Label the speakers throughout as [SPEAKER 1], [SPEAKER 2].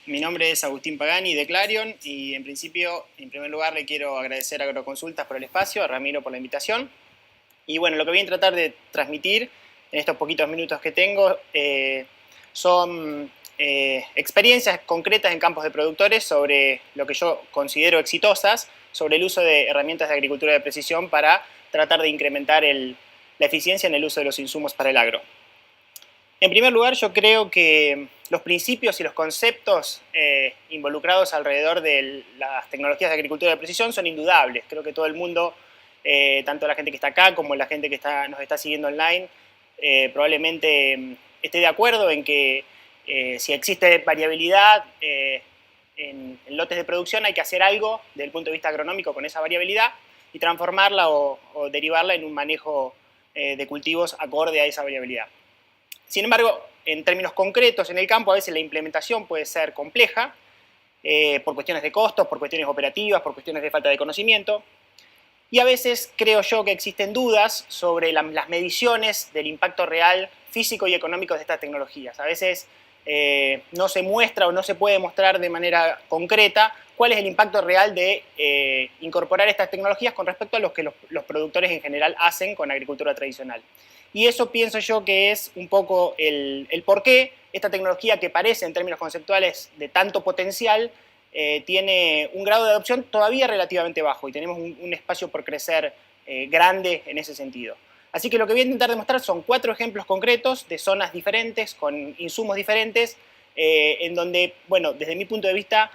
[SPEAKER 1] Mi nombre es Agustín Pagani de Clarion y en primer lugar le quiero agradecer a Agroconsultas por el espacio, a Ramiro por la invitación. Y bueno, lo que voy a tratar de transmitir en estos poquitos minutos que tengo son experiencias concretas en campos de productores sobre lo que yo considero exitosas, sobre el uso de herramientas de agricultura de precisión para tratar de incrementar la eficiencia en el uso de los insumos para el agro. En primer lugar, yo creo que los principios y los conceptos involucrados alrededor de las tecnologías de agricultura de precisión son indudables. Creo que todo el mundo, tanto la gente que está acá como la gente que nos está siguiendo online, probablemente esté de acuerdo en que si existe variabilidad en lotes de producción, hay que hacer algo desde el punto de vista agronómico con esa variabilidad y transformarla o derivarla en un manejo de cultivos acorde a esa variabilidad. Sin embargo, en términos concretos en el campo, a veces la implementación puede ser compleja por cuestiones de costos, por cuestiones operativas, por cuestiones de falta de conocimiento. Y a veces creo yo que existen dudas sobre las mediciones del impacto real físico y económico de estas tecnologías. A veces no se muestra o no se puede mostrar de manera concreta cuál es el impacto real de incorporar estas tecnologías con respecto a lo que los productores en general hacen con agricultura tradicional. Y eso pienso yo que es un poco el por qué esta tecnología, que parece en términos conceptuales de tanto potencial, tiene un grado de adopción todavía relativamente bajo y tenemos un espacio por crecer grande en ese sentido. Así que lo que voy a intentar demostrar son 4 ejemplos concretos de zonas diferentes, con insumos diferentes, en donde, bueno, desde mi punto de vista,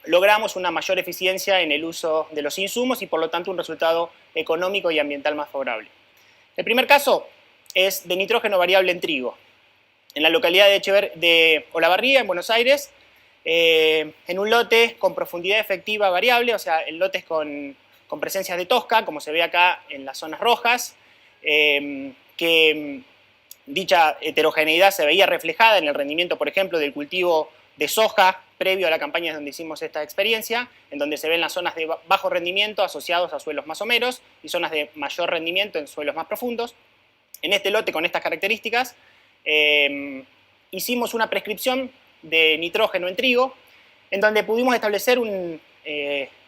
[SPEAKER 1] logramos una mayor eficiencia en el uso de los insumos y por lo tanto un resultado económico y ambiental más favorable. El primer caso es de nitrógeno variable en trigo. En la localidad de Olavarría, en Buenos Aires, en un lote con profundidad efectiva variable, o sea, en lotes con presencias de tosca, como se ve acá en las zonas rojas, que dicha heterogeneidad se veía reflejada en el rendimiento, por ejemplo, del cultivo de soja previo a la campaña donde hicimos esta experiencia, en donde se ven las zonas de bajo rendimiento asociados a suelos más someros y zonas de mayor rendimiento en suelos más profundos. En este lote con estas características hicimos una prescripción de nitrógeno en trigo, en donde pudimos establecer un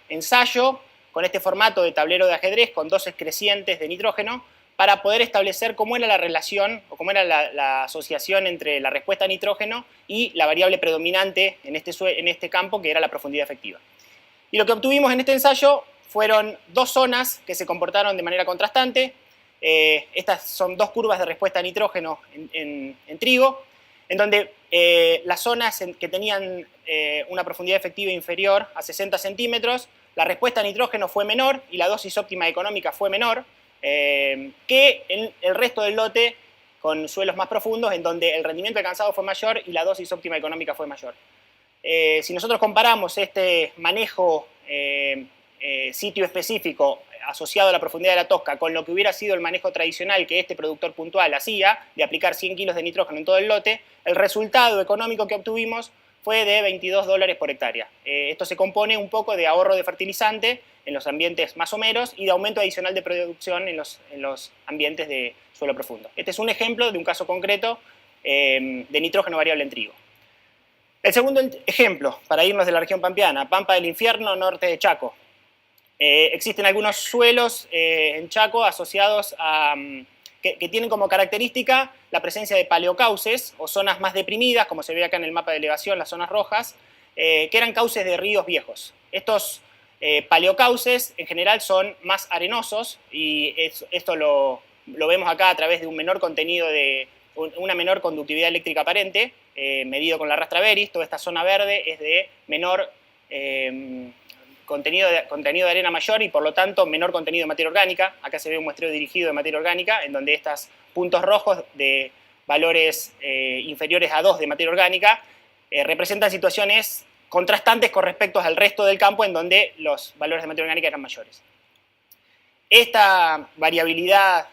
[SPEAKER 1] ensayo con este formato de tablero de ajedrez con dosis crecientes de nitrógeno para poder establecer cómo era la relación o cómo era la asociación entre la respuesta a nitrógeno y la variable predominante en este campo, que era la profundidad efectiva. Y lo que obtuvimos en este ensayo fueron 2 zonas que se comportaron de manera contrastante. Estas son 2 curvas de respuesta a nitrógeno en trigo, en donde las zonas que tenían una profundidad efectiva inferior a 60 centímetros, la respuesta a nitrógeno fue menor y la dosis óptima económica fue menor que en el resto del lote con suelos más profundos, en donde el rendimiento alcanzado fue mayor y la dosis óptima económica fue mayor. Si nosotros comparamos este manejo sitio específico asociado a la profundidad de la tosca con lo que hubiera sido el manejo tradicional que este productor puntual hacía, de aplicar 100 kilos de nitrógeno en todo el lote, el resultado económico que obtuvimos fue de $22 por hectárea. Esto se compone un poco de ahorro de fertilizante en los ambientes más someros y de aumento adicional de producción en los ambientes de suelo profundo. Este es un ejemplo de un caso concreto de nitrógeno variable en trigo. El segundo ejemplo, para irnos de la región pampeana, Pampa del Infierno, norte de Chaco. Existen algunos suelos en Chaco asociados a que tienen como característica la presencia de paleocauces o zonas más deprimidas, como se ve acá en el mapa de elevación, las zonas rojas, que eran cauces de ríos viejos. Estos paleocauces en general son más arenosos y esto lo vemos acá a través de una menor conductividad eléctrica aparente, medido con la rastra Beris. Toda esta zona verde es de menor contenido de arena mayor y por lo tanto menor contenido de materia orgánica. Acá se ve un muestreo dirigido de materia orgánica en donde estos puntos rojos de valores inferiores a 2 de materia orgánica representan situaciones contrastantes con respecto al resto del campo en donde los valores de materia orgánica eran mayores. Esta variabilidad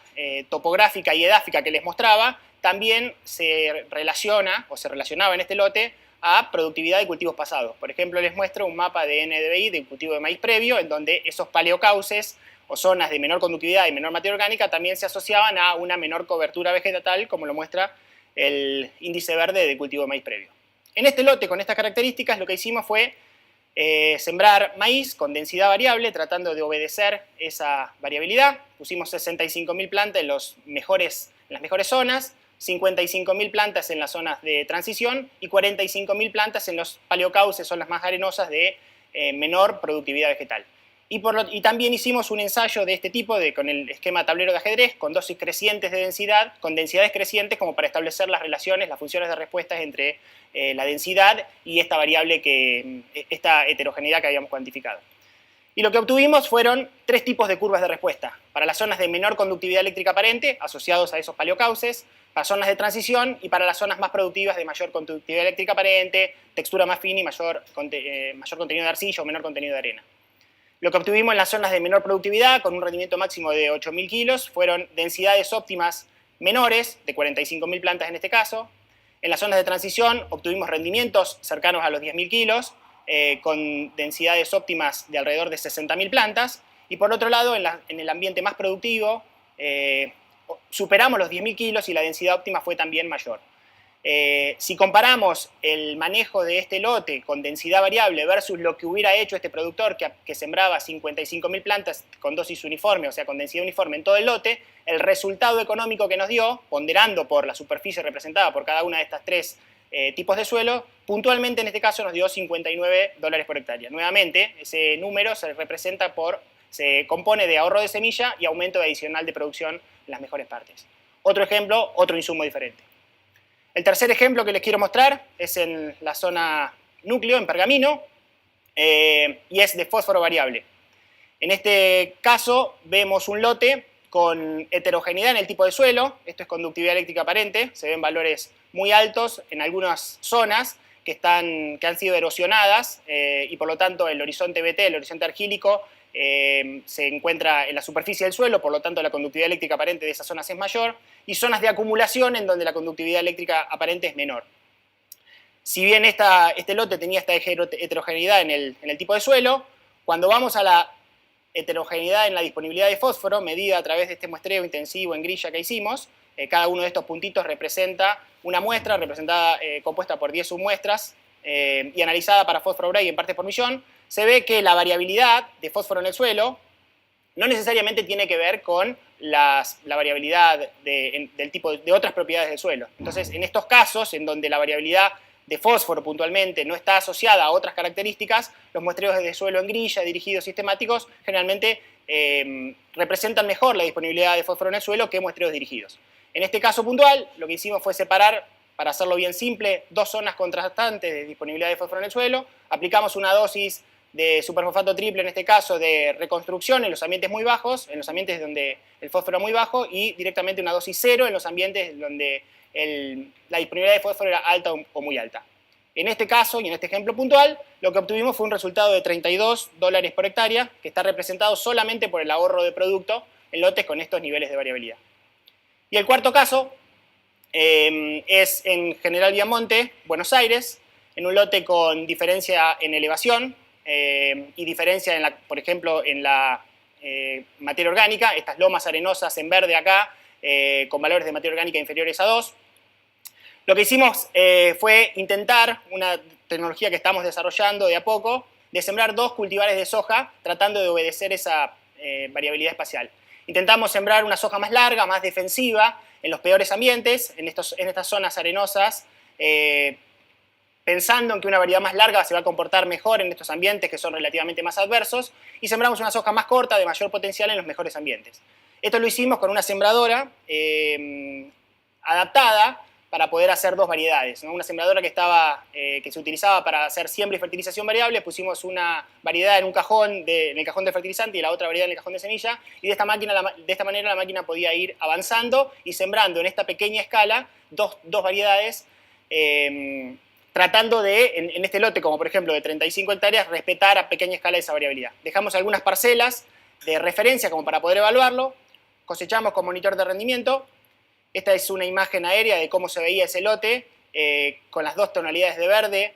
[SPEAKER 1] topográfica y edáfica que les mostraba también se relacionaba en este lote a productividad de cultivos pasados. Por ejemplo, les muestro un mapa de NDVI de cultivo de maíz previo, en donde esos paleocauces o zonas de menor conductividad y menor materia orgánica también se asociaban a una menor cobertura vegetal, como lo muestra el índice verde de cultivo de maíz previo. En este lote, con estas características, lo que hicimos fue sembrar maíz con densidad variable, tratando de obedecer esa variabilidad. Pusimos 65.000 plantas en las mejores zonas, 55.000 plantas en las zonas de transición y 45.000 plantas en los paleocauces, son las más arenosas de menor productividad vegetal. Y también hicimos un ensayo de este tipo, con el esquema tablero de ajedrez, con dosis crecientes de densidad, con densidades crecientes como para establecer las relaciones, las funciones de respuestas entre la densidad y esta variable, esta heterogeneidad que habíamos cuantificado. Y lo que obtuvimos fueron 3 tipos de curvas de respuesta. Para las zonas de menor conductividad eléctrica aparente, asociados a esos paleocauces, para zonas de transición y para las zonas más productivas de mayor conductividad eléctrica aparente, textura más fina y mayor contenido de arcilla o menor contenido de arena. Lo que obtuvimos en las zonas de menor productividad, con un rendimiento máximo de 8.000 kilos, fueron densidades óptimas menores, de 45.000 plantas en este caso. En las zonas de transición obtuvimos rendimientos cercanos a los 10.000 kilos, con densidades óptimas de alrededor de 60.000 plantas. Y por otro lado, en el ambiente más productivo, superamos los 10.000 kilos y la densidad óptima fue también mayor. Si comparamos el manejo de este lote con densidad variable versus lo que hubiera hecho este productor que sembraba 55.000 plantas con dosis uniforme, o sea, con densidad uniforme en todo el lote, el resultado económico que nos dio, ponderando por la superficie representada por cada una de estas 3 tipos de suelo, puntualmente en este caso nos dio $59 por hectárea. Nuevamente, ese número se compone de ahorro de semilla y aumento adicional de producción en las mejores partes. Otro ejemplo, otro insumo diferente. El tercer ejemplo que les quiero mostrar es en la zona núcleo, en Pergamino, y es de fósforo variable. En este caso vemos un lote con heterogeneidad en el tipo de suelo, esto es conductividad eléctrica aparente, se ven valores muy altos en algunas zonas que han sido erosionadas y por lo tanto el horizonte BT, el horizonte argílico, se encuentra en la superficie del suelo, por lo tanto la conductividad eléctrica aparente de esas zonas es mayor, y zonas de acumulación en donde la conductividad eléctrica aparente es menor. Si bien este lote tenía esta heterogeneidad en el tipo de suelo, cuando vamos a la heterogeneidad en la disponibilidad de fósforo, medida a través de este muestreo intensivo en grilla que hicimos, cada uno de estos puntitos representa una muestra compuesta por 10 submuestras y analizada para fósforo Bray en partes por millón, se ve que la variabilidad de fósforo en el suelo no necesariamente tiene que ver con la variabilidad del tipo de otras propiedades del suelo. Entonces, en estos casos, en donde la variabilidad de fósforo puntualmente no está asociada a otras características, los muestreos de suelo en grilla, dirigidos sistemáticos, generalmente representan mejor la disponibilidad de fósforo en el suelo que muestreos dirigidos. En este caso puntual, lo que hicimos fue separar, para hacerlo bien simple, 2 zonas contrastantes de disponibilidad de fósforo en el suelo, aplicamos una dosis de superfosfato triple, en este caso de reconstrucción en los ambientes muy bajos, en los ambientes donde el fósforo era muy bajo, y directamente una dosis cero en los ambientes donde la disponibilidad de fósforo era alta o muy alta. En este caso, y en este ejemplo puntual, lo que obtuvimos fue un resultado de $32 por hectárea, que está representado solamente por el ahorro de producto en lotes con estos niveles de variabilidad. Y el cuarto caso es en General Viamonte, Buenos Aires, en un lote con diferencia en elevación, y diferencia, por ejemplo, en la materia orgánica, estas lomas arenosas en verde acá, con valores de materia orgánica inferiores a 2. Lo que hicimos fue intentar, una tecnología que estamos desarrollando de a poco, de sembrar 2 cultivares de soja, tratando de obedecer esa variabilidad espacial. Intentamos sembrar una soja más larga, más defensiva, en los peores ambientes, en estas zonas arenosas, pensando en que una variedad más larga se va a comportar mejor en estos ambientes que son relativamente más adversos, y sembramos una soja más corta de mayor potencial en los mejores ambientes. Esto lo hicimos con una sembradora adaptada para poder hacer 2 variedades, ¿no? Una sembradora que se utilizaba para hacer siembra y fertilización variable, pusimos una variedad en en el cajón de fertilizante y la otra variedad en el cajón de semilla, y de esta manera la máquina podía ir avanzando y sembrando en esta pequeña escala dos variedades, tratando de, en este lote, como por ejemplo de 35 hectáreas, respetar a pequeña escala esa variabilidad. Dejamos algunas parcelas de referencia como para poder evaluarlo, cosechamos con monitor de rendimiento. Esta es una imagen aérea de cómo se veía ese lote, con las 2 tonalidades de verde,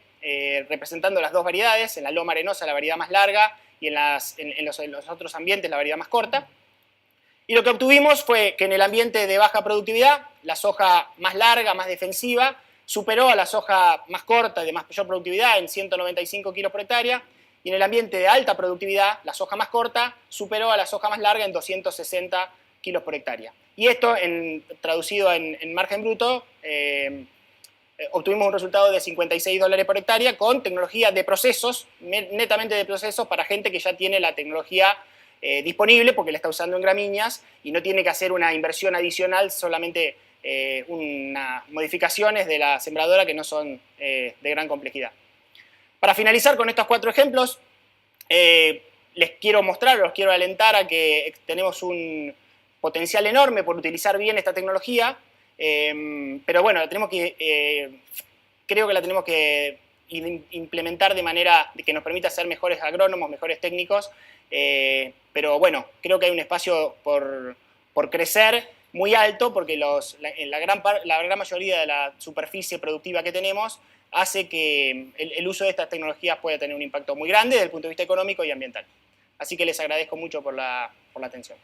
[SPEAKER 1] representando las 2 variedades, en la loma arenosa la variedad más larga y en los otros ambientes la variedad más corta. Y lo que obtuvimos fue que en el ambiente de baja productividad, la soja más larga, más defensiva, superó a la soja más corta, de mayor productividad, en 195 kilos por hectárea, y en el ambiente de alta productividad, la soja más corta superó a la soja más larga en 260 kilos por hectárea. Y esto, traducido en margen bruto, obtuvimos un resultado de $56 por hectárea con tecnología de procesos, netamente de procesos, para gente que ya tiene la tecnología disponible porque la está usando en gramíneas y no tiene que hacer una inversión adicional, solamente unas modificaciones de la sembradora que no son de gran complejidad. Para finalizar con estos 4 ejemplos, les quiero mostrar, los quiero alentar a que tenemos un potencial enorme por utilizar bien esta tecnología, pero bueno, creo que la tenemos que implementar de manera que nos permita ser mejores agrónomos, mejores técnicos, pero bueno, creo que hay un espacio por crecer muy alto porque la gran mayoría de la superficie productiva que tenemos hace que el uso de estas tecnologías pueda tener un impacto muy grande desde el punto de vista económico y ambiental. Así que les agradezco mucho por la atención.